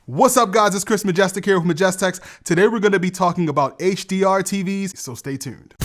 What's up guys, it's Chris Majestic here with Majestex. Today we're going to be talking about HDR TVs, so stay tuned.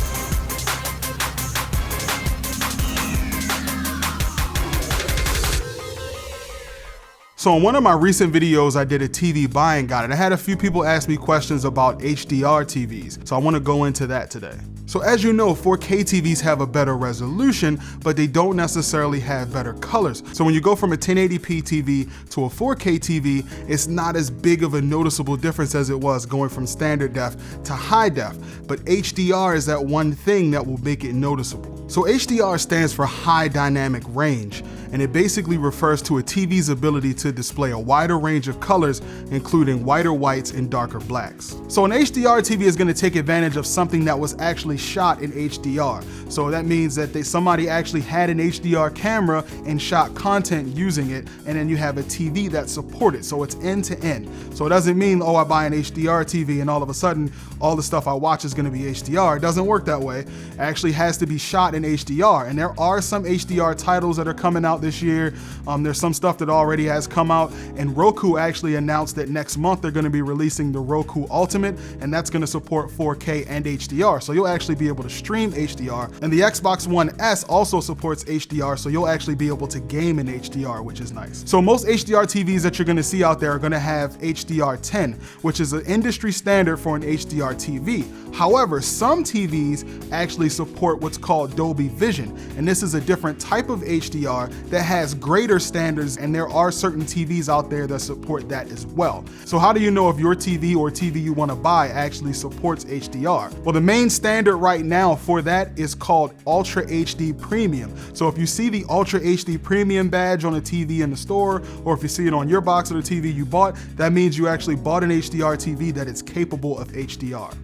So in one of my recent videos, I did a TV buying guide and I had a few people ask me questions about HDR TVs. So I want to go into that today. So as you know, 4K TVs have a better resolution, but they don't necessarily have better colors. So when you go from a 1080p TV to a 4K TV, it's not as big of a noticeable difference as it was going from standard def to high def. But HDR is that one thing that will make it noticeable. So HDR stands for high dynamic range, and it basically refers to a TV's ability to display a wider range of colors, including whiter whites and darker blacks. So an HDR TV is going to take advantage of something that was actually shot in HDR. So that means that somebody actually had an HDR camera and shot content using it, and then you have a TV that supports it. So it's end to end. So it doesn't mean, oh, I buy an HDR TV and all of a sudden all the stuff I watch is going to be HDR. It doesn't work that way. It actually has to be shot in HDR, and there are some HDR titles that are coming out this year. There's some stuff that already has come out, and Roku actually announced that next month they're going to be releasing the Roku Ultimate, and that's going to support 4K and HDR. So you'll actually be able to stream HDR, and the Xbox One S also supports HDR, so you'll actually be able to game in HDR, which is nice. So most HDR TVs that you're going to see out there are going to have HDR10, which is an industry standard for an HDR TV. However, some TVs actually support what's called Dolby Vision, and this is a different type of HDR that has greater standards, and there are certain TVs out there that support that as well. So how do you know if your TV or TV you want to buy actually supports HDR? Well, the main standard right now for that is called Ultra HD Premium. So if you see the Ultra HD Premium badge on a TV in the store, or if you see it on your box of the TV you bought, that means you actually bought an HDR TV that is capable of HDR.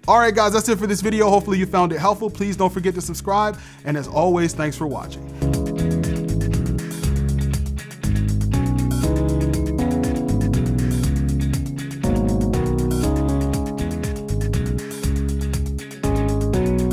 Alright guys, that's it for this video. Hopefully you found it helpful. Please don't forget to subscribe, and as always, thanks for watching.